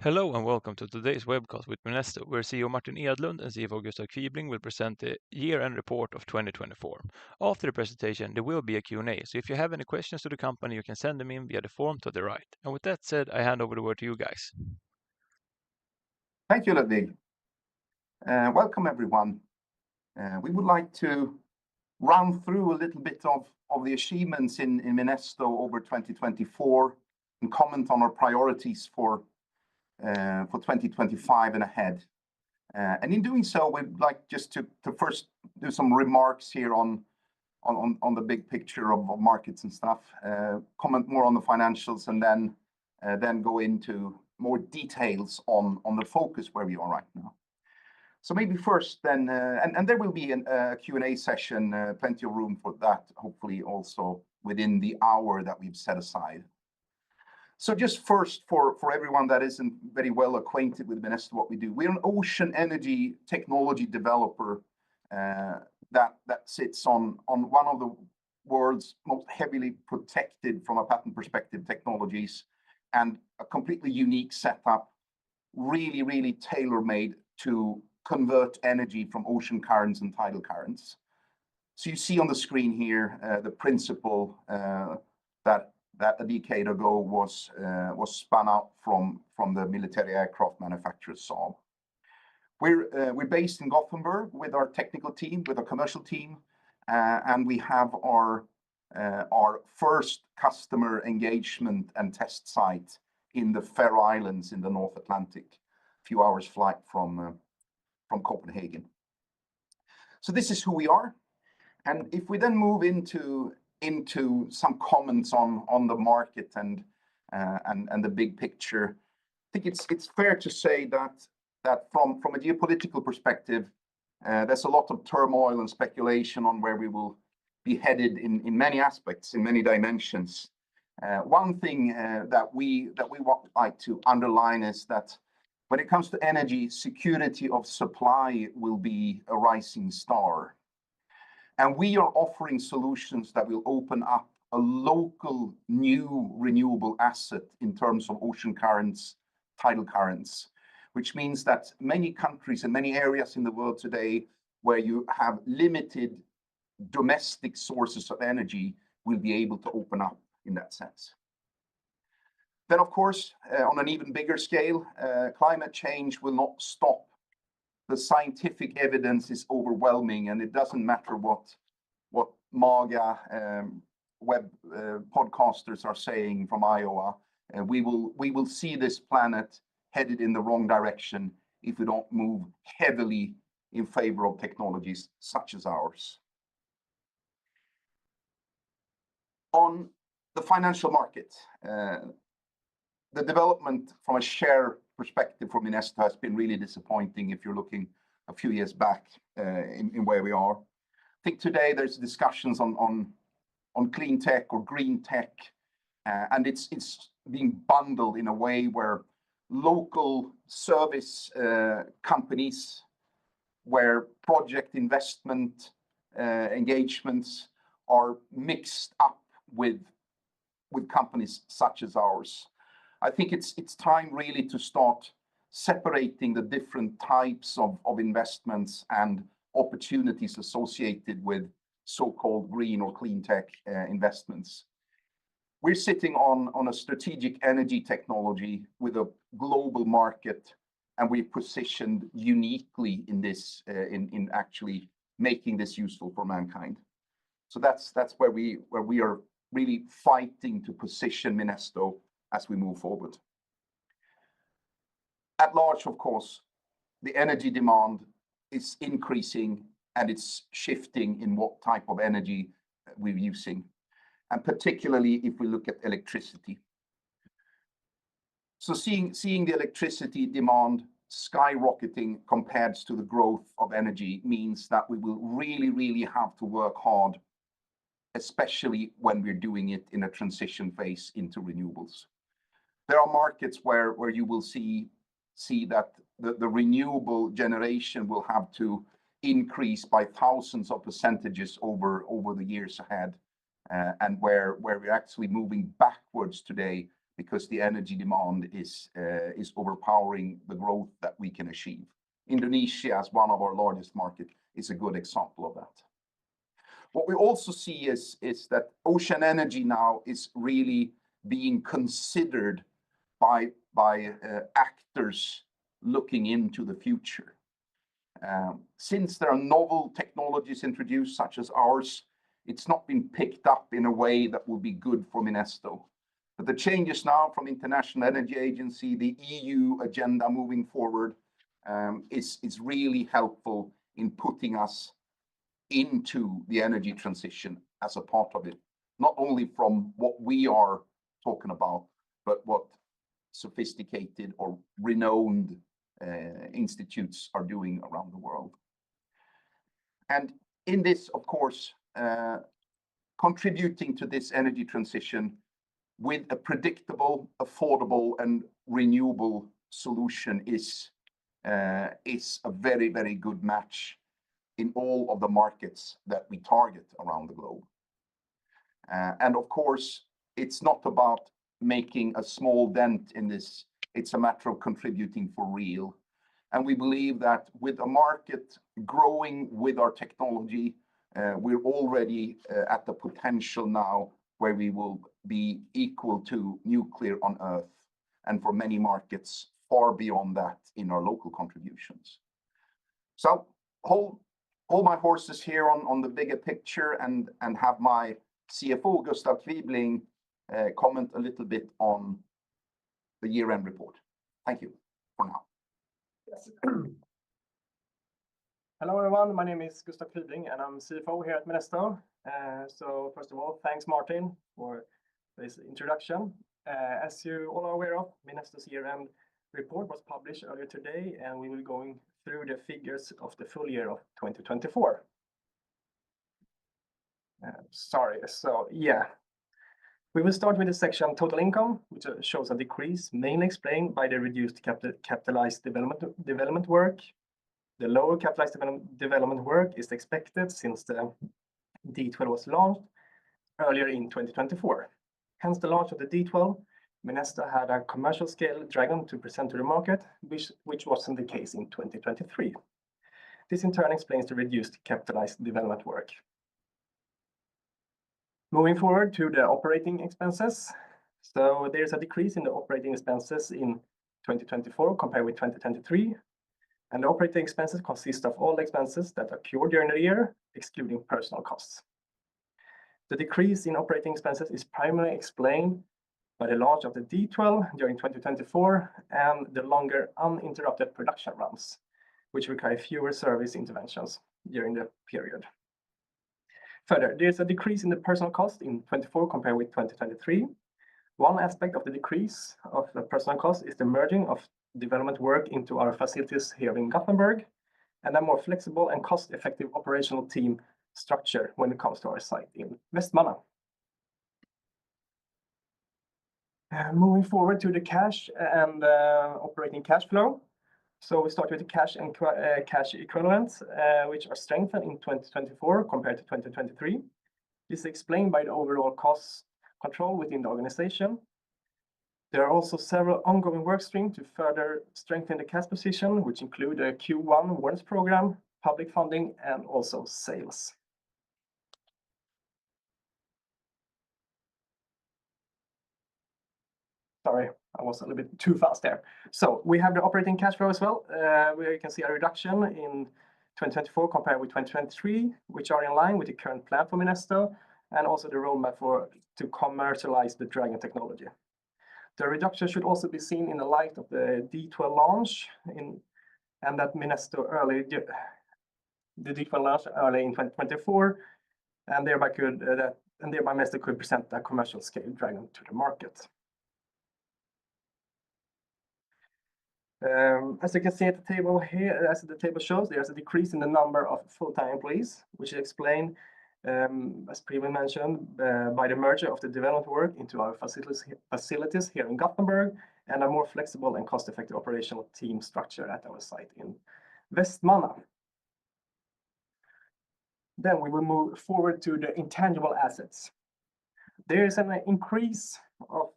Hello and welcome to today's webcast with Minesto, where CEO Martin Edlund and CFO Gustav Kvibling will present the year-end report of 2024. After the presentation, there will be a Q&A, so if you have any questions to the company, you can send them in via the form to the right. And with that said, I hand over the word to you guys. Thank you, Ludwig. Welcome, everyone. We would like to run through a little bit of the achievements in Minesto over 2024 and comment on our priorities for 2025 and ahead. And in doing so, we'd like just to first do some remarks here on the big picture of markets and stuff, comment more on the financials, and then go into more details on the focus where we are right now. So maybe first then, and there will be a Q&A session, plenty of room for that, hopefully also within the hour that we've set aside. So just first, for everyone that isn't very well acquainted with Minesto, what we do, we're an ocean energy technology developer that sits on one of the world's most heavily protected from a patent perspective technologies, and a completely unique setup, really tailor-made to convert energy from ocean currents and tidal currents. So you see on the screen here the principle that a decade ago was spun out from the military aircraft manufacturer Saab. We're based in Gothenburg with our technical team, with our commercial team, and we have our first customer engagement and test site in the Faroe Islands in the North Atlantic, a few hours flight from Copenhagen. So this is who we are. And if we then move into some comments on the market and the big picture, I think it's fair to say that from a geopolitical perspective, there's a lot of turmoil and speculation on where we will be headed in many aspects, in many dimensions. One thing that we would like to underline is that when it comes to energy, security of supply will be a rising star. And we are offering solutions that will open up a local new renewable asset in terms of ocean currents, tidal currents, which means that many countries and many areas in the world today where you have limited domestic sources of energy will be able to open up in that sense. Then, of course, on an even bigger scale, climate change will not stop. The scientific evidence is overwhelming, and it doesn't matter what MAGA web podcasters are saying from Iowa. We will see this planet headed in the wrong direction if we don't move heavily in favor of technologies such as ours. On the financial market, the development from a share perspective for Minesto has been really disappointing if you're looking a few years back in where we are. I think today there's discussions on clean tech or green tech, and it's being bundled in a way where local service companies, where project investment engagements are mixed up with companies such as ours. I think it's time really to start separating the different types of investments and opportunities associated with so-called green or clean tech investments. We're sitting on a strategic energy technology with a global market, and we're positioned uniquely in this, in actually making this useful for mankind. So that's where we are really fighting to position Minesto as we move forward. At large, of course, the energy demand is increasing, and it's shifting in what type of energy we're using, and particularly if we look at electricity. So seeing the electricity demand skyrocketing compared to the growth of energy means that we will really have to work hard, especially when we're doing it in a transition phase into renewables. There are markets where you will see that the renewable generation will have to increase by thousands of percentages over the years ahead, and where we're actually moving backwards today because the energy demand is overpowering the growth that we can achieve. Indonesia, as one of our largest markets, is a good example of that. What we also see is that ocean energy now is really being considered by actors looking into the future. Since there are novel technologies introduced, such as ours, it's not been picked up in a way that will be good for Minesto. But the changes now from International Energy Agency, the EU agenda moving forward, is really helpful in putting us into the energy transition as a part of it, not only from what we are talking about, but what sophisticated or renowned institutes are doing around the world. And in this, of course, contributing to this energy transition with a predictable, affordable, and renewable solution is a very, very good match in all of the markets that we target around the globe. And of course, it's not about making a small dent in this. It's a matter of contributing for real. And we believe that with a market growing with our technology, we're already at the potential now where we will be equal to nuclear on Earth, and for many markets far beyond that in our local contributions. So hold my horses here on the bigger picture and have my CFO, Gustav Kvibling, comment a little bit on the year-end report. Thank you for now. Yes. Hello, everyone. My name is Gustav Kvibling, and I'm CFO here at Minesto. So first of all, thanks, Martin, for this introduction. As you all are aware of, Minesto's year-end report was published earlier today, and we will be going through the figures of the full year of 2024. We will start with the section total income, which shows a decrease, mainly explained by the reduced capitalized development work. The lower capitalized development work is expected since the D12 was launched earlier in 2024. Hence the launch of the D12, Minesto had a commercial scale Dragon to present to the market, which wasn't the case in 2023. This in turn explains the reduced capitalized development work. Moving forward to the operating expenses. So there's a decrease in the operating expenses in 2024 compared with 2023. And the operating expenses consist of all expenses that occur during the year, excluding personal costs. The decrease in operating expenses is primarily explained by the launch of the D12 during 2024 and the longer uninterrupted production runs, which require fewer service interventions during the period. Further, there's a decrease in the personal cost in 2024 compared with 2023. One aspect of the decrease of the personal cost is the merging of development work into our facilities here in Gothenburg and a more flexible and cost-effective operational team structure when it comes to our site in Vestmanna. Moving forward to the cash and operating cash flow. So we start with the cash and cash equivalents, which are strengthened in 2024 compared to 2023. This is explained by the overall cost control within the organization. There are also several ongoing work streams to further strengthen the cash position, which include a Q1 warrants program, public funding, and also sales. Sorry, I was a little bit too fast there. So we have the operating cash flow as well, where you can see a reduction in 2024 compared with 2023, which are in line with the current plan for Minesto and also the roadmap to commercialize the Dragon technology. The reduction should also be seen in the light of the D12 launch and that Minesto the D12 launch early in 2024, and thereby Minesto could present a commercial scale Dragon to the market. As you can see at the table here, as the table shows, there's a decrease in the number of full-time employees, which is explained, as previously mentioned, by the merger of the development work into our facilities here in Gothenburg and a more flexible and cost-effective operational team structure at our site in Vestmanna. Then we will move forward to the intangible assets. There is an increase of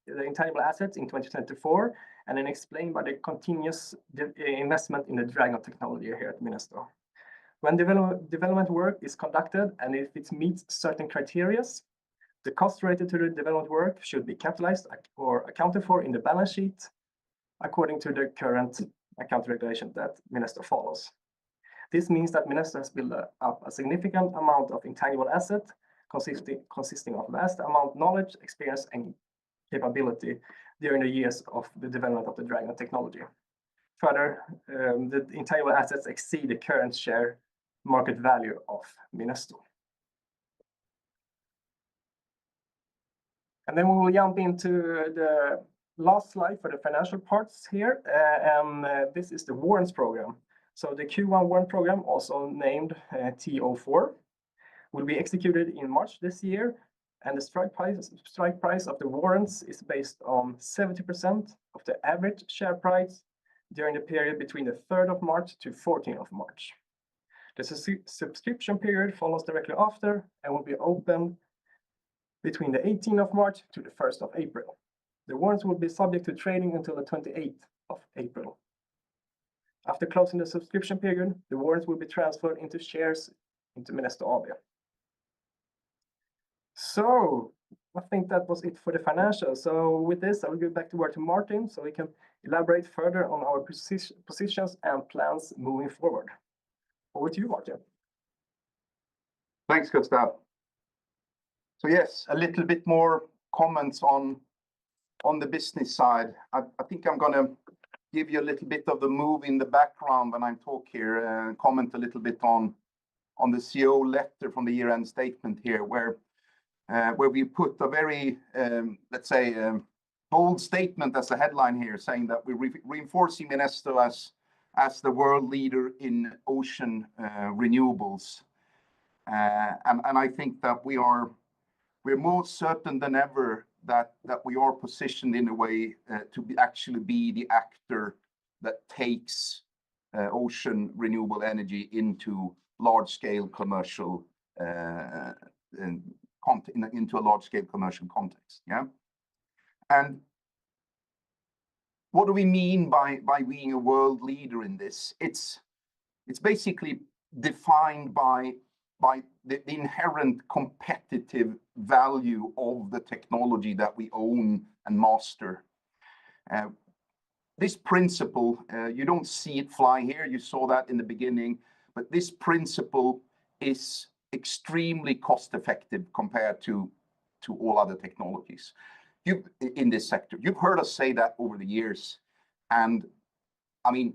the intangible assets in 2024, and then explained by the continuous investment in the Dragon technology here at Minesto. When development work is conducted and if it meets certain criteria, the cost related to the development work should be capitalized or accounted for in the balance sheet according to the current account regulation that Minesto follows. This means that Minesto has built up a significant amount of intangible asset consisting of vast amount of knowledge, experience, and capability during the years of the development of the Dragon technology. Further, the intangible assets exceed the current share market value of Minesto. And then we will jump into the last slide for the financial parts here, this is the warrants program. So the Q1 warrant program, also named TO4, will be executed in March this year, and the strike price of the warrants is based on 70% of the average share price during the period between the 3rd of March to 14th of March. The subscription period follows directly after and will be open between the 18th of March to the 1st of April. The warrants will be subject to trading until the 28th of April. After closing the subscription period, the warrants will be transferred into shares into Minesto AB. So I think that was it for the financials. So with this, I will give back the word to Martin so he can elaborate further on our positions and plans moving forward. Over to you, Martin. Thanks, Gustav. So yes, a little bit more comments on the business side. I think I'm going to give you a little bit of the move in the background when I talk here and comment a little bit on the CEO letter from the year-end statement here, where we put a very, let's say, bold statement as a headline here, saying that we're reinforcing Minesto as the world leader in ocean renewables. And I think that we're more certain than ever that we are positioned in a way to actually be the actor that takes ocean renewable energy into large-scale commercial into a large-scale commercial context. Yeah, and what do we mean by being a world leader in this? It's basically defined by the inherent competitive value of the technology that we own and master. This principle, you don't see it fly here, you saw that in the beginning, but this principle is extremely cost effective compared to all other technologies in this sector. You've heard us say that over the years, and I mean,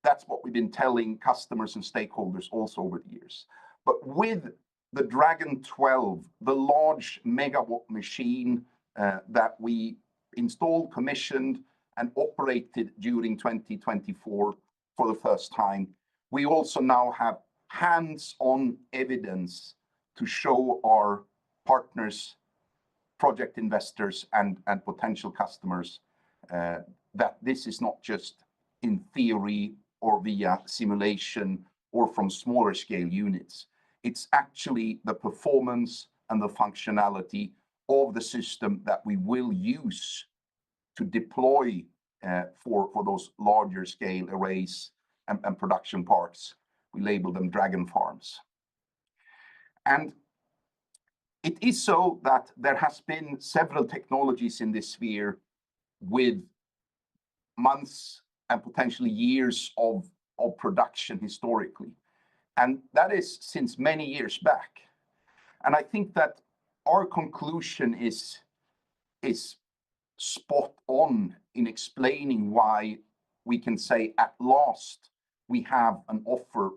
that's what we've been telling customers and stakeholders also over the years. But with the Dragon 12, the large megawatt machine that we installed, commissioned, and operated during 2024 for the first time, we also now have hands-on evidence to show our partners, project investors, and potential customers that this is not just in theory or via simulation or from smaller scale units. It's actually the performance and the functionality of the system that we will use to deploy for those larger scale arrays and production parks. We label them Dragon farms. And it is so that there has been several technologies in this sphere with months and potentially years of production historically. And that is since many years back. And I think that our conclusion is spot on in explaining why we can say at last we have an offer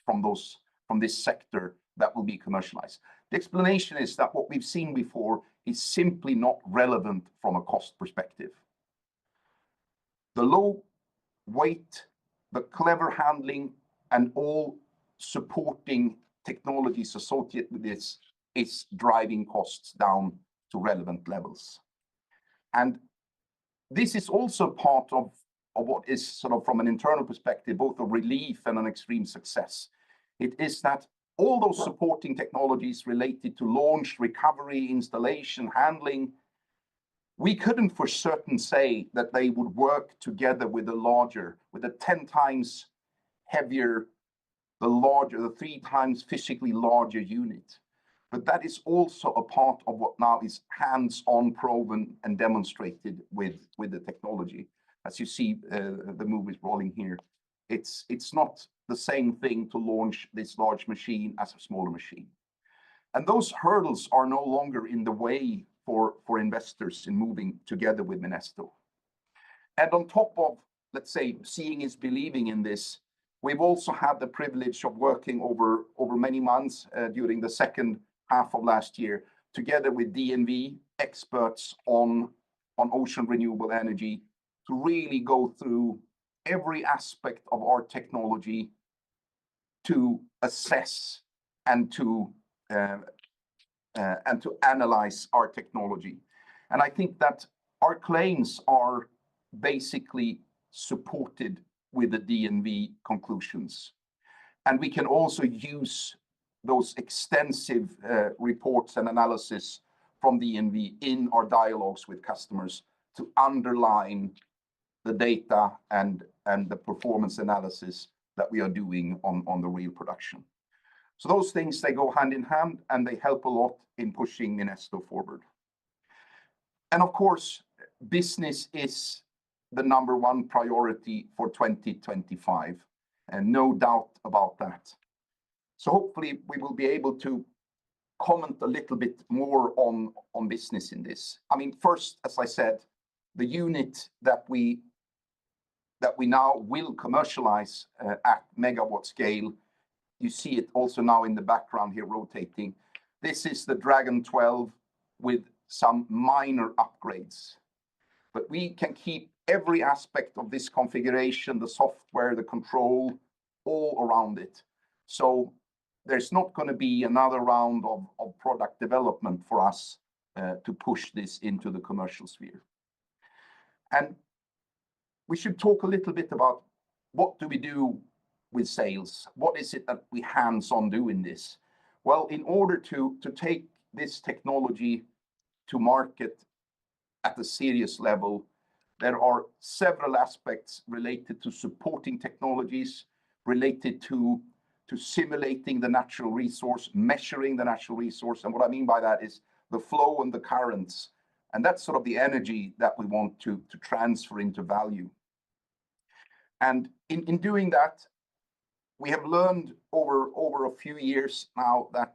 from this sector that will be commercialized. The explanation is that what we've seen before is simply not relevant from a cost perspective. The low weight, the clever handling, and all supporting technologies associated with this is driving costs down to relevant levels. And this is also part of what is sort of from an internal perspective, both a relief and an extreme success. It is that all those supporting technologies related to launch, recovery, installation, handling, We couldn't for certain say that they would work together with a 10 times heavier, the 3 times physically larger unit. But that is also a part of what now is hands-on proven and demonstrated with the technology. As you see, the movies rolling here, it's not the same thing to launch this large machine as a smaller machine. And those hurdles are no longer in the way for investors in moving together with Minesto. And on top of, let's say, seeing is believing in this, we've also had the privilege of working over many months during the second half of last year, together with DNV experts on ocean renewable energy, to really go through every aspect of our technology to assess and to analyze our technology. And I think that our claims are basically supported with the DNV conclusions. And we can also use those extensive reports and analysis from DNV in our dialogues with customers to underline the data and the performance analysis that we are doing on the real production. So those things, they go hand in hand, and they help a lot in pushing Minesto forward. And of course, business is the number one priority for 2025, and no doubt about that. So hopefully we will be able to comment a little bit more on business in this. I mean, first, as I said, the unit that we now will commercialize at megawatt scale, you see it also now in the background here rotating. This is the Dragon 12 with some minor upgrades. But we can keep every aspect of this configuration, the software, the control, all around it. So there's not going to be another round of product development for us to push this into the commercial sphere. And we should talk a little bit about what do we do with sales? What is it that we hands-on do in this? Well, in order to take this technology to market at a serious level, there are several aspects related to supporting technologies, related to simulating the natural resource, measuring the natural resource. And what I mean by that is the flow and the currents. And that's sort of the energy that we want to transfer into value. And in doing that, we have learned over a few years now that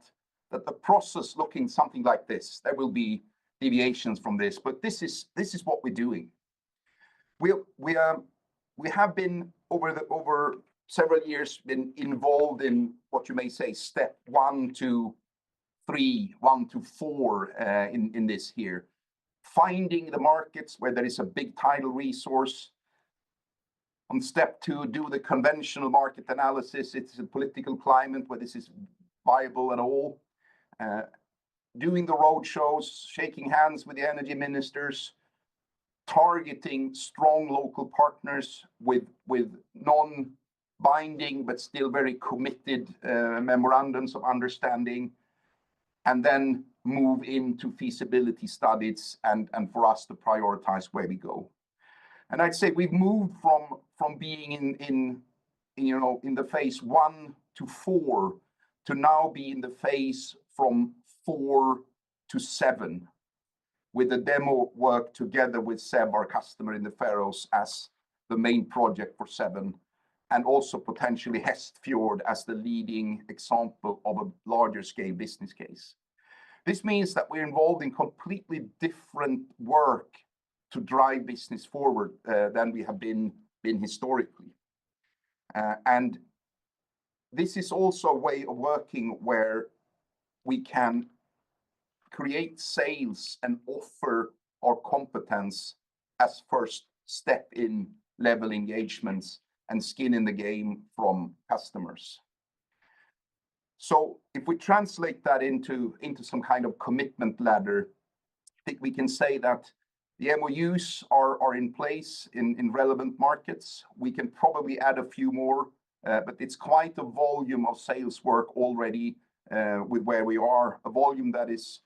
the process looking something like this, there will be deviations from this, but this is what we're doing. We have been over several years been involved in what you may say step 1 to 3, 1 to 4 in this here, finding the markets where there is a big tidal resource. On step 2, do the conventional market analysis. It's a political climate where this is viable at all. Doing the road shows, shaking hands with the energy ministers, targeting strong local partners with non-binding but still very committed memorandums of understanding, and then move into feasibility studies and for us to prioritize where we go. And I'd say we've moved from being in the phase 1 to 4 to now be in the phase from 4 to 7, with the demo work together with Seb, our customer in the Faroes, as the main project for 7, and also potentially Hestfjord as the leading example of a larger scale business case. This means that we're involved in completely different work to drive business forward than we have been historically. And this is also a way of working where we can create sales and offer our competence as first step in level engagements and skin in the game from customers. So if we translate that into some kind of commitment ladder, I think we can say that the MOUs are in place in relevant markets. We can probably add a few more, but it's quite a volume of sales work already with where we are, a volume that is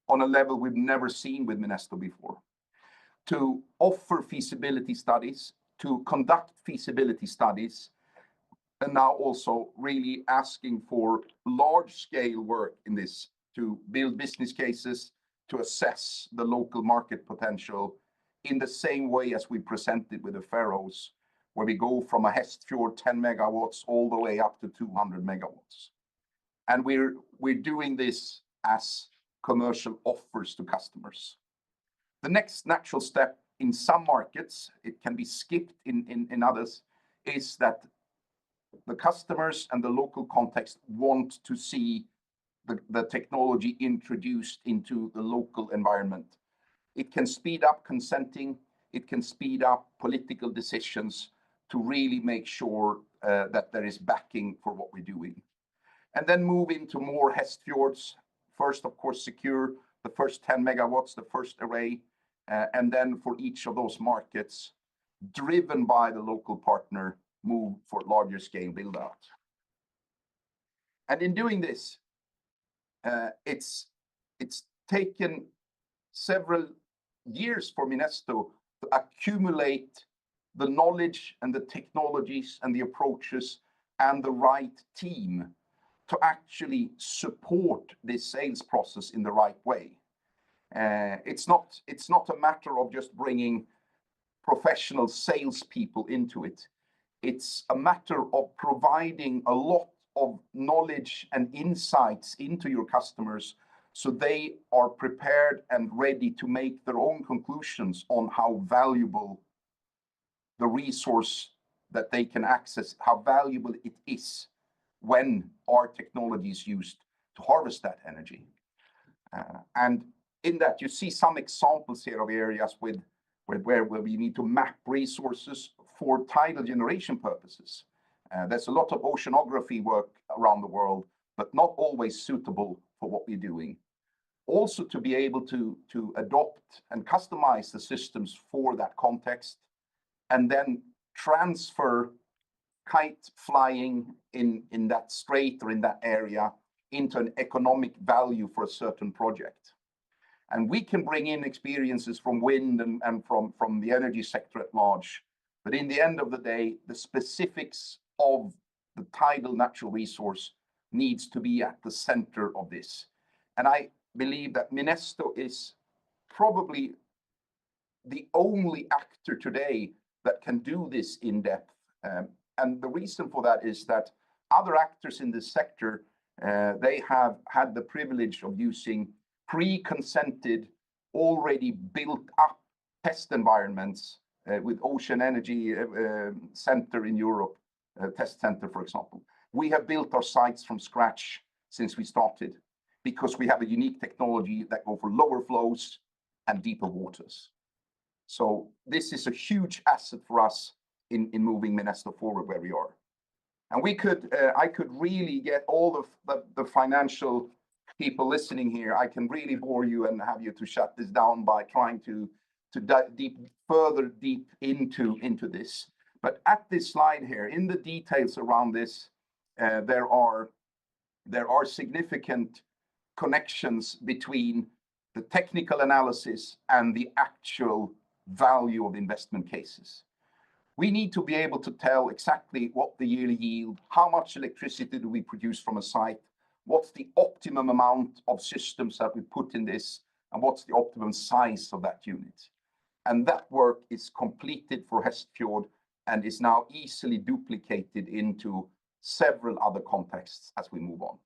on a level we've never seen with Minesto before. to offer feasibility studies, to conduct feasibility studies, and now also really asking for large-scale work in this, to build business cases, to assess the local market potential in the same way as we presented with the Faroes, where we go from a Hestfjord 10 megawatts all the way up to 200 megawatts. And we're doing this as commercial offers to customers. The next natural step in some markets, it can be skipped in others, is that the customers and the local context want to see the technology introduced into the local environment. It can speed up consenting, it can speed up political decisions to really make sure that there is backing for what we're doing. And then move into more Hestfjords. First, of course, secure the first 10 megawatts, the first array, and then for each of those markets, driven by the local partner, move for larger scale build out. And in doing this, it's taken several years for Minesto to accumulate the knowledge and the technologies and the approaches and the right team to actually support this sales process in the right way. It's not a matter of just bringing professional salespeople into it. It's a matter of providing a lot of knowledge and insights into your customers so they are prepared and ready to make their own conclusions on how valuable the resource that they can access, how valuable it is when our technology is used to harvest that energy. And in that, you see some examples here of areas where we need to map resources for tidal generation purposes. There's a lot of oceanography work around the world, but not always suitable for what we're doing. Also to be able to adopt and customize the systems for that context, and then transfer kite flying in that strait or in that area into an economic value for a certain project. And we can bring in experiences from wind and from the energy sector at large. But in the end of the day, the specifics of the tidal natural resource needs to be at the center of this. And I believe that Minesto is probably the only actor today that can do this in depth. And the reason for that is that other actors in this sector, they have had the privilege of using pre-consented, already built up test environments with Ocean Energy Center in Europe, test center, for example. We have built our sites from scratch since we started because we have a unique technology that go for lower flows and deeper waters. So this is a huge asset for us in moving Minesto forward where we are. And I could really get all the financial people listening here. I can really bore you and have you to shut this down by trying to dive further deep into this. But at this slide here, in the details around this, there are significant connections between the technical analysis and the actual value of investment cases. We need to be able to tell exactly what the yearly yield, how much electricity do we produce from a site, what's the optimum amount of systems that we put in this, and what's the optimum size of that unit. And that work is completed for Hestfjord and is now easily duplicated into several other contexts as we move on.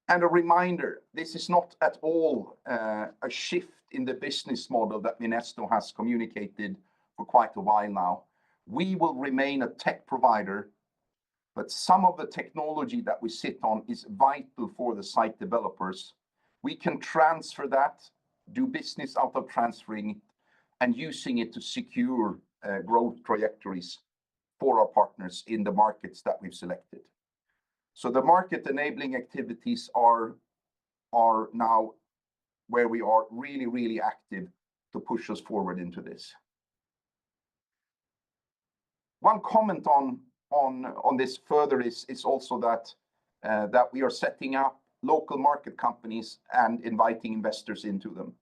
And a reminder, this is not at all a shift in the business model that Minesto has communicated for quite a while now. We will remain a tech provider, but some of the technology that we sit on is vital for the site developers. We can transfer that, do business out of transferring it, and using it to secure growth trajectories for our partners in the markets that we've selected. So the market enabling activities are now where we are really, really active to push us forward into this. One comment on this further is also that we are setting up local market companies and inviting investors into them.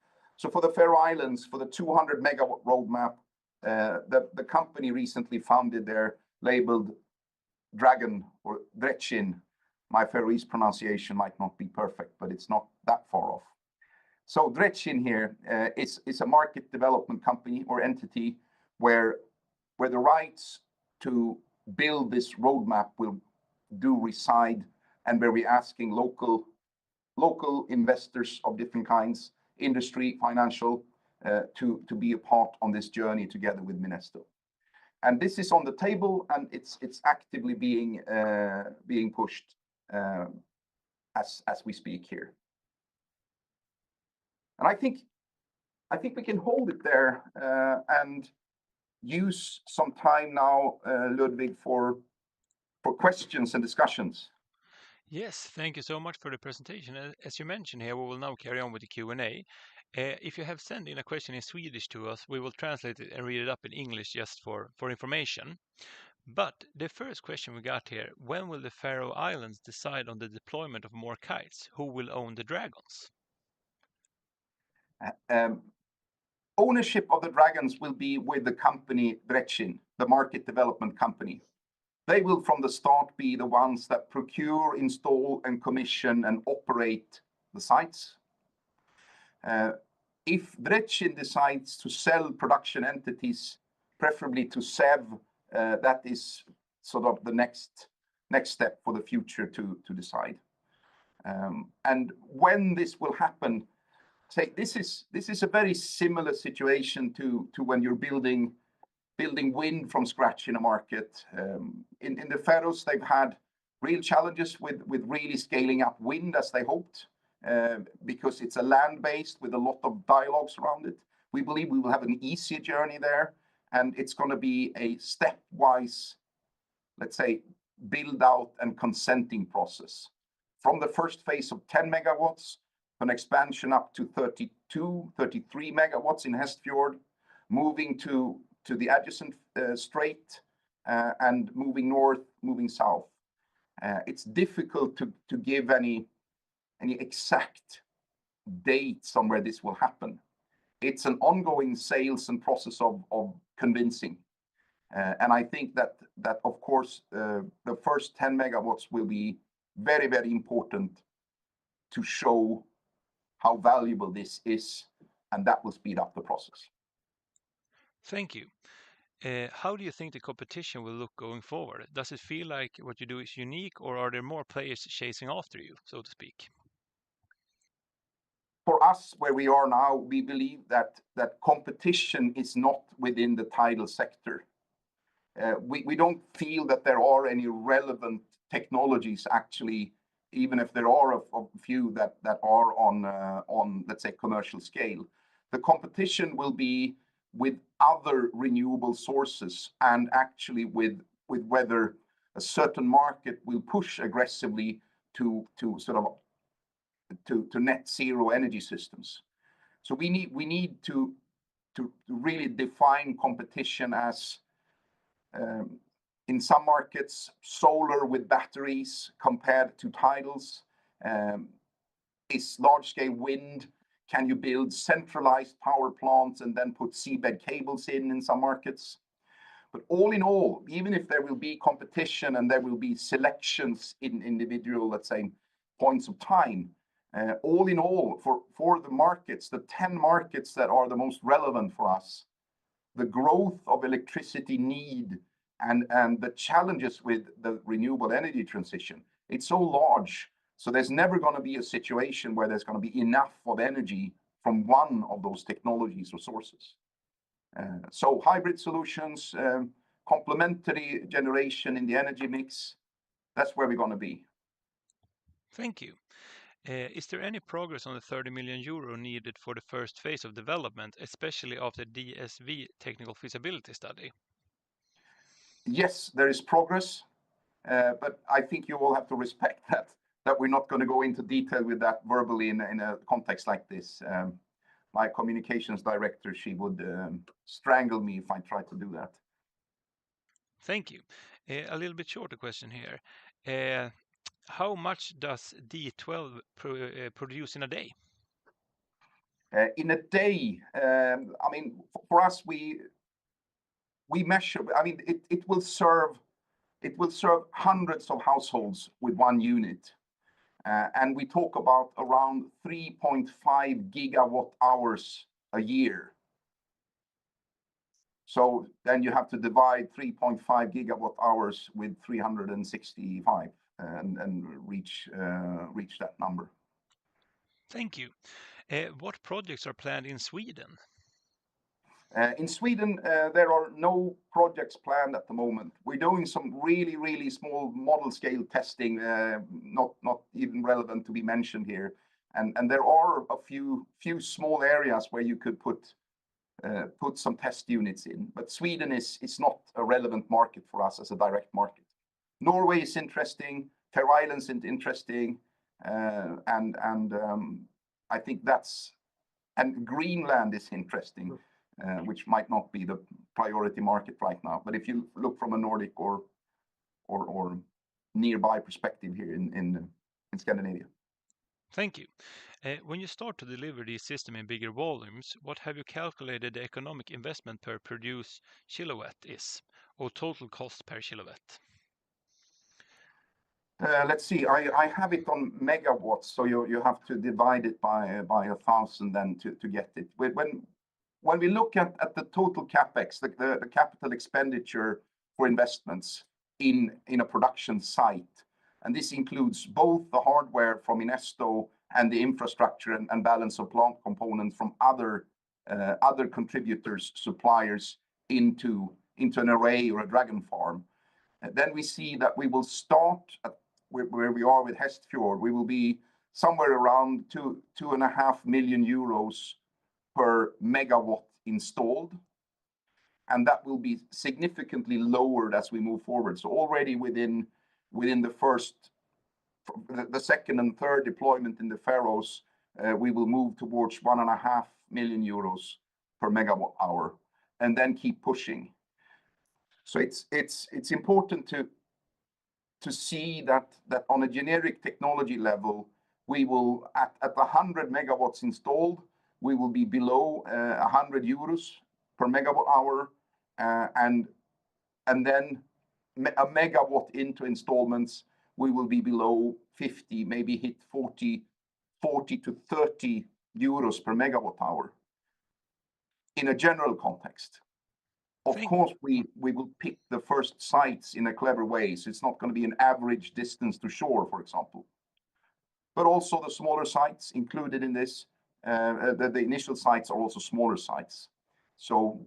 So for the Faroe Islands, for the 200 megawatt roadmap, the company recently founded there, labeled Dragon or Drechin. My Faroese pronunciation might not be perfect, but it's not that far off. So Drechin here is a market development company or entity where the rights to build this roadmap will reside, and where we're asking local investors of different kinds, industry, financial, to be a part on this journey together with Minesto. And this is on the table, and it's actively being pushed as we speak here. And I think we can hold it there and use some time now, Ludwig, for questions and discussions. Yes, thank you so much for the presentation. As you mentioned here, we will now carry on with the Q&A. If you have sent in a question in Swedish to us, we will translate it and read it up in English just for information. But the first question we got here, when will the Faroe Islands decide on the deployment of more kites? Who will own the dragons? Ownership of the dragons will be with the company Drechin, the market development company. They will from the start be the ones that procure, install, and commission and operate the sites. If Drechin decides to sell production entities, preferably to SEV, that is sort of the next step for the future to decide. And when this will happen, say this is a very similar situation to when you're building wind from scratch in a market. In the Faroes, they've had real challenges with really scaling up wind as they hoped, because it's a land-based with a lot of dialogues around it. We believe we will have an easier journey there, and it's going to be a stepwise, let's say, build out and consenting process. From the first phase of 10 megawatts, an expansion up to 32, 33 megawatts in Hestfjord, moving to the adjacent strait, and moving north, moving south. It's difficult to give any exact dates on where this will happen. It's an ongoing sales and process of convincing. And I think that of course, the first 10 megawatts will be very, very important to show how valuable this is, and that will speed up the process. Thank you. How do you think the competition will look going forward? Does it feel like what you do is unique, or are there more players chasing after you, so to speak? For us, where we are now, we believe that competition is not within the tidal sector. We don't feel that there are any relevant technologies actually, even if there are a few that are on let's say commercial scale. The competition will be with other renewable sources, and actually with whether a certain market will push aggressively to sort of to net zero energy systems. So we need to really define competition as in some markets, solar with batteries compared to tidals. Is large-scale wind, can you build centralized power plants and then put seabed cables in some markets? But all in all, even if there will be competition and there will be selections in individual, let's say, points of time, all in all, for the markets, the 10 markets that are the most relevant for us, the growth of electricity need and the challenges with the renewable energy transition, it's so large. So there's never going to be a situation where there's going to be enough of energy from one of those technologies or sources. So hybrid solutions, complementary generation in the energy mix, that's where we're going to be. Thank you. Is there any progress on the 30 million euro needed for the first phase of development, especially after DSV technical feasibility study? Yes, there is progress, but I think you all have to respect that we're not going to go into detail with that verbally in a context like this. My communications director, she would strangle me if I tried to do that. Thank you. A little bit shorter question here. How much does D12 produce in a day? In a day, I mean, for us, we measure. I mean, it will serve hundreds of households with one unit, and we talk about around 3.5 gigawatt hours a year. So then you have to divide 3.5 gigawatt hours with 365 and reach that number. Thank you. What projects are planned in Sweden? In Sweden, there are no projects planned at the moment. We're doing some really small model scale testing, not even relevant to be mentioned here. And there are a few small areas where you could put some test units in. But Sweden is not a relevant market for us as a direct market. Norway is interesting. Faroe Islands is interesting, and I think and Greenland is interesting. Which might not be the priority market right now. But if you look from a Nordic or nearby perspective here in Scandinavia. Thank you. When you start to deliver these systems in bigger volumes, what have you calculated the economic investment per produced kilowatt is, or total cost per kilowatt? Let's see. I have it on megawatts, so you have to divide it by 1,000 then to get it. When we look at the total capex, the capital expenditure for investments in a production site, and this includes both the hardware from Minesto and the infrastructure and balance of plant components from other contributors, suppliers into an array or a dragon farm. And then we see that we will start at where we are with Hestfjord. We will be somewhere around 2.5 million euros per megawatt installed, and that will be significantly lowered as we move forward. So already within the second and third deployment in the Faroes, we will move towards 1.5 million euros per megawatt hour, and then keep pushing. So it's important to see that on a generic technology level, we will at 100 megawatts installed, we will be below 100 euros per megawatt hour, and then a megawatt into installments, we will be below 50, maybe hit 40 to 30 euros per megawatt hour in a general context. Of course, we will pick the first sites in a clever way, so it's not going to be an average distance to shore, for example. But also the smaller sites included in this, the initial sites are also smaller sites. So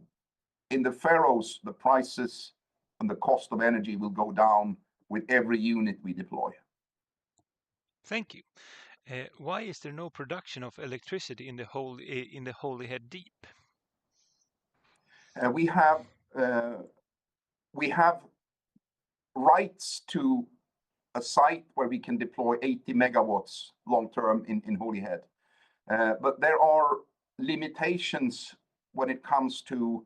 in the Faroes, the prices and the cost of energy will go down with every unit we deploy. Thank you. Why is there no production of electricity in the Holyhead Deep? We have rights to a site where we can deploy 80 megawatts long term in Holyhead. But there are limitations when it comes to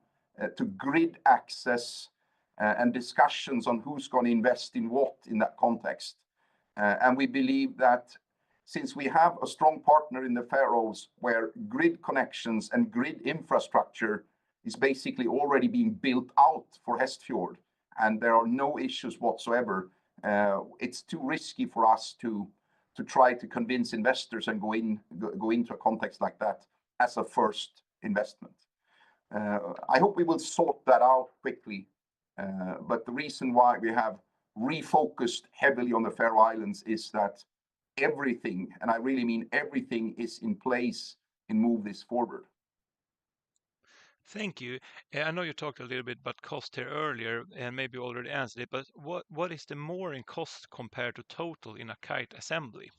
grid access and discussions on who's going to invest in what in that context. And we believe that since we have a strong partner in the Faroes where grid connections and grid infrastructure is basically already being built out for Hestfjord, and there are no issues whatsoever, it's too risky for us to try to convince investors and go into a context like that as a first investment. I hope we will sort that out quickly. But the reason why we have refocused heavily on the Faroe Islands is that everything, and I really mean everything, is in place and move this forward. Thank you. I know you talked a little bit about cost here earlier, and maybe you already answered it, but what is the mooring cost compared to total in a kite assembly?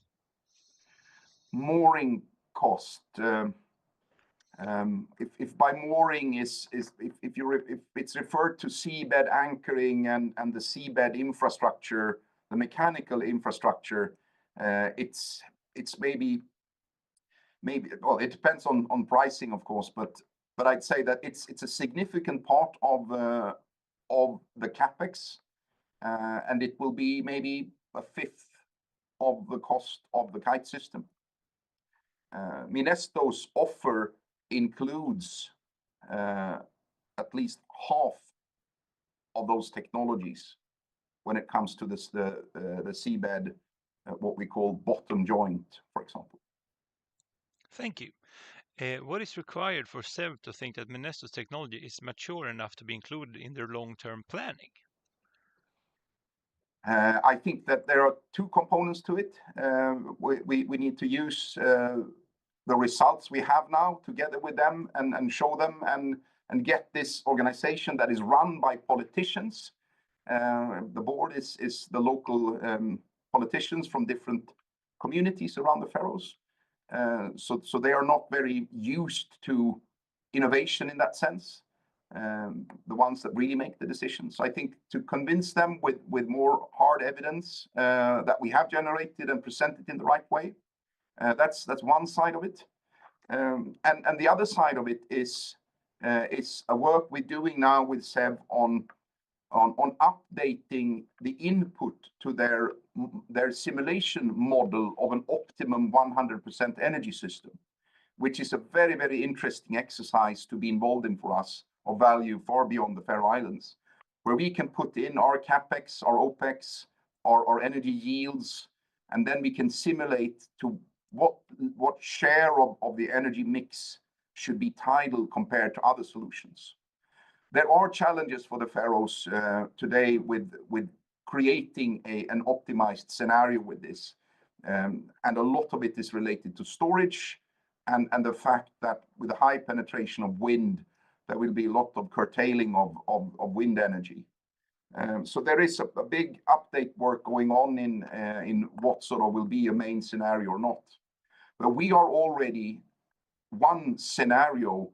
Mooring cost. If by mooring if it's referred to seabed anchoring and the seabed infrastructure, the mechanical infrastructure, it's maybe well, it depends on pricing, of course, but I'd say that it's a significant part of the capex, and it will be maybe a fifth of the cost of the kite system. Minesto's offer includes at least half of those technologies when it comes to this, the seabed, what we call bottom joint, for example. Thank you. What is required for SEV to think that Minesto's technology is mature enough to be included in their long-term planning? I think that there are two components to it. We need to use the results we have now together with them and show them and get this organization that is run by politicians. The board is the local politicians from different communities around the Faroes. So they are not very used to innovation in that sense. The ones that really make the decisions. So I think to convince them with more hard evidence that we have generated and presented in the right way, that's one side of it. And the other side of it is a work we're doing now with SEV on updating the input to their simulation model of an optimum 100% energy system, which is a very, very interesting exercise to be involved in for us, of value far beyond the Faroe Islands, where we can put in our capex, our opex, our energy yields, and then we can simulate to what share of the energy mix should be tidal compared to other solutions. There are challenges for the Faroes today with creating an optimized scenario with this, and a lot of it is related to storage and the fact that with a high penetration of wind, there will be a lot of curtailing of wind energy. So there is a big update work going on in what sort of will be a main scenario or not. But we are already one scenario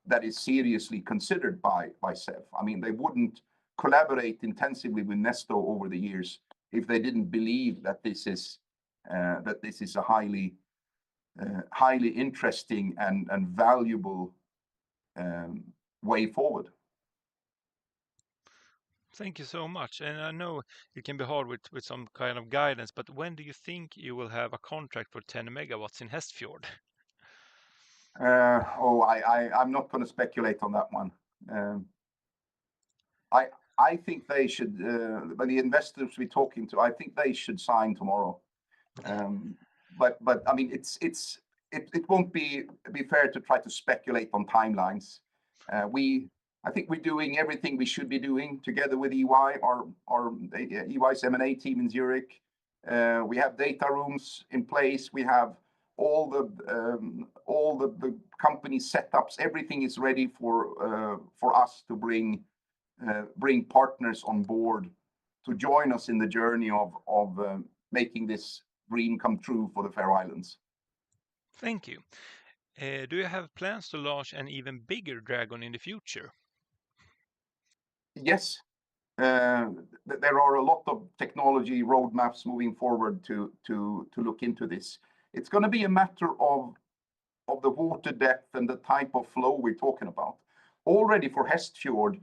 that is seriously considered by SEV. I mean, they wouldn't collaborate intensively with Minesto over the years if they didn't believe that this is a highly interesting and valuable way forward. Thank you so much. And I know it can be hard with some kind of guidance, but when do you think you will have a contract for 10 megawatts in Hestfjord? I'm not going to speculate on that one. I think they should, by the investors we're talking to, I think they should sign tomorrow. But I mean, it won't be fair to try to speculate on timelines. I think we're doing everything we should be doing together with EY, our EY's M&A team in Zurich. We have data rooms in place. We have all the company setups. Everything is ready for us to bring partners on board to join us in the journey of making this dream come true for the Faroe Islands. Thank you. Do you have plans to launch an even bigger dragon in the future? Yes, there are a lot of technology roadmaps moving forward to look into this. It's going to be a matter of the water depth and the type of flow we're talking about. Already for Hestfjord,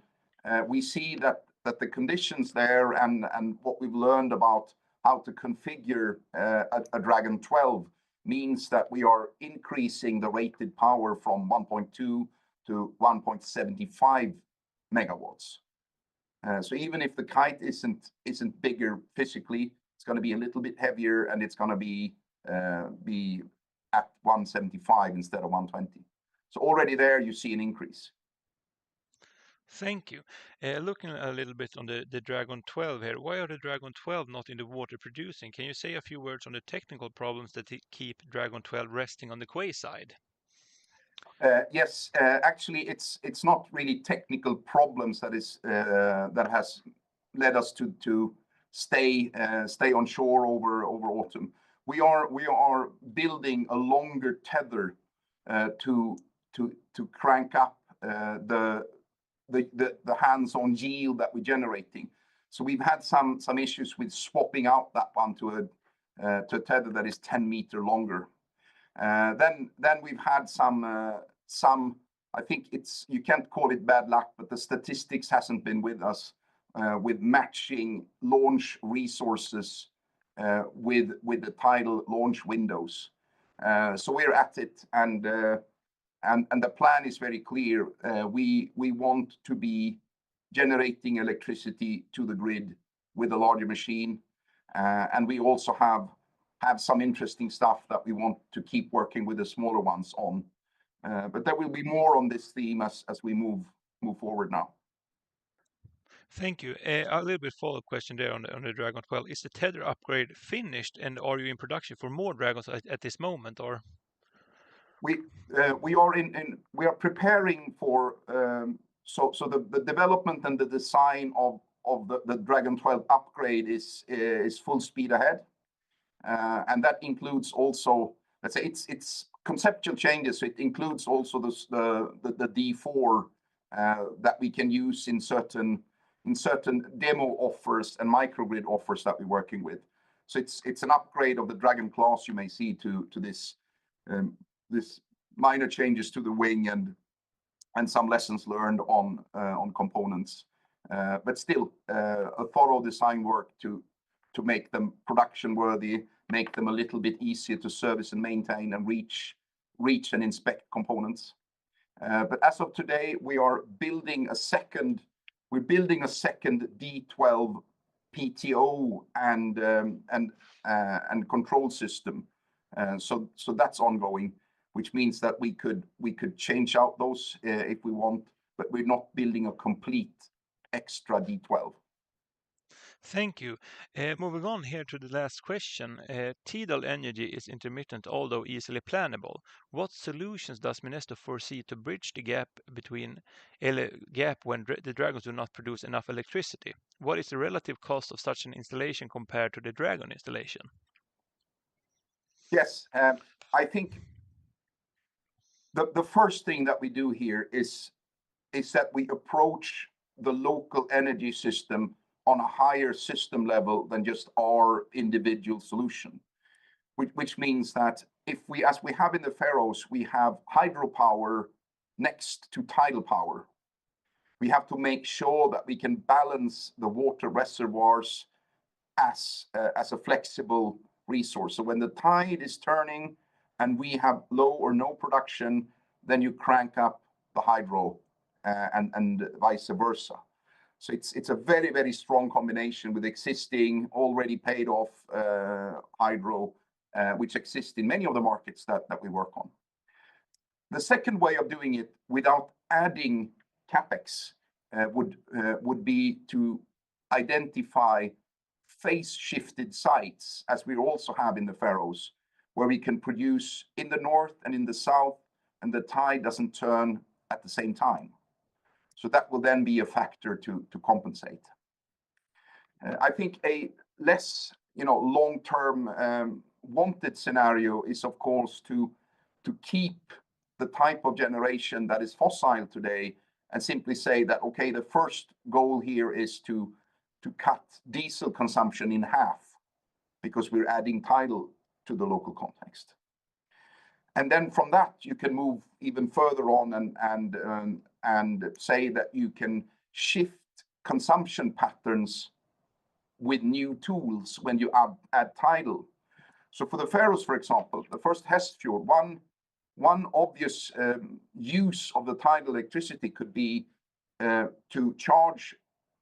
we see that the conditions there and what we've learned about how to configure a Dragon 12 means that we are increasing the rated power from 1.2 to 1.75 megawatts. So even if the kite isn't bigger physically, it's going to be a little bit heavier, and it's going to be at 175 instead of 120. So already there you see an increase. Thank you. Looking a little bit on the Dragon 12 here, why are the Dragon 12 not in the water producing? Can you say a few words on the technical problems that keep Dragon 12 resting on the quay side? Yes, actually, it's not really technical problems that has led us to stay on shore over autumn. We are building a longer tether to crank up the hands-on yield that we're generating. So we've had some issues with swapping out that one to a tether that is 10 meters longer. Then we've had some I think you can't call it bad luck, but the statistics hasn't been with us with matching launch resources with the tidal launch windows. So we're at it, and the plan is very clear. We want to be generating electricity to the grid with a larger machine, and we also have some interesting stuff that we want to keep working with the smaller ones on. But there will be more on this theme as we move forward now. Thank you. A little bit follow-up question there on the Dragon 12. Is the tether upgrade finished, and are you in production for more Dragons at this moment, or? We are preparing for so the development and the design of the Dragon 12 upgrade is full speed ahead, and that includes also, let's say, it's conceptual changes. So it includes also the D4 that we can use in certain demo offers and microgrid offers that we're working with. So it's an upgrade of the Dragon class, you may see, to this minor changes to the wing and some lessons learned on components, but still a thorough design work to make them production worthy, make them a little bit easier to service and maintain and reach and inspect components. But as of today, we are building a second D12 PTO and control system. So that's ongoing, which means that we could change out those if we want, but we're not building a complete extra D12. Thank you. Moving on here to the last question. Tidal energy is intermittent, although easily plannable. What solutions does Minesto foresee to bridge the gap when the Dragons do not produce enough electricity? What is the relative cost of such an installation compared to the Dragon installation? Yes, I think the first thing that we do here is that we approach the local energy system on a higher system level than just our individual solution, which means that as we have in the Faroes, we have hydropower next to tidal power. We have to make sure that we can balance the water reservoirs as a flexible resource. So when the tide is turning and we have low or no production, then you crank up the hydro and vice versa. So it's a very, very strong combination with existing, already paid off hydro, which exists in many of the markets that we work on. The second way of doing it without adding capex would be to identify phase-shifted sites, as we also have in the Faroes, where we can produce in the north and in the south, and the tide doesn't turn at the same time. So that will then be a factor to compensate. I think a less long-term wanted scenario is, of course, to keep the type of generation that is fossil today and simply say that, okay, the first goal here is to cut diesel consumption in half because we're adding tidal to the local context. And then from that, you can move even further on and say that you can shift consumption patterns with new tools when you add tidal. So for the Faroes, for example, the first Hestfjord, one obvious use of the tidal electricity could be to charge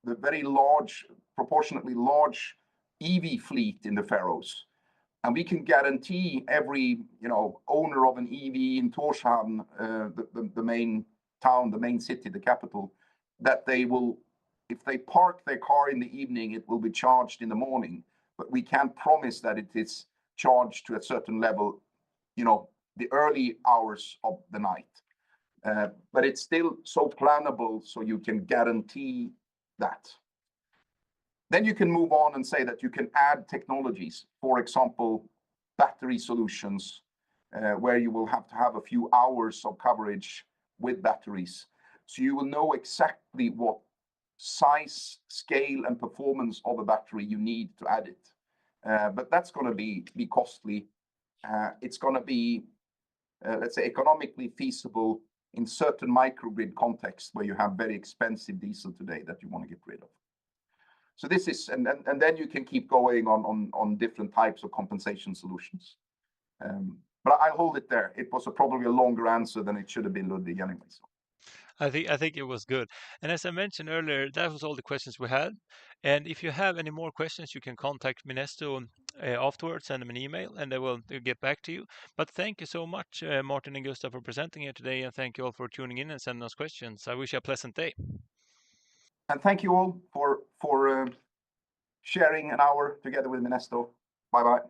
the very large, proportionately large EV fleet in the Faroes. And we can guarantee every owner of an EV in Tórshavn, the main town, the main city, the capital, that they will, if they park their car in the evening, it will be charged in the morning. But we can't promise that it is charged to a certain level, the early hours of the night. But it's still so plannable, so you can guarantee that. Then you can move on and say that you can add technologies, for example, battery solutions, where you will have to have a few hours of coverage with batteries. So you will know exactly what size, scale, and performance of a battery you need to add it. But that's going to be costly. It's going to be, let's say, economically feasible in certain microgrid contexts where you have very expensive diesel today that you want to get rid of. So this is, and then you can keep going on different types of compensation solutions. But I'll hold it there. It was probably a longer answer than it should have been, Ludwig, anyway. So. I think it was good. And as I mentioned earlier, that was all the questions we had. And if you have any more questions, you can contact Minesto afterwards, send them an email, and they'll get back to you. But thank you so much, Martin and Gustav, for presenting here today, and thank you all for tuning in and sending us questions. I wish you a pleasant day. And thank you all for sharing an hour together with Minesto. Bye bye.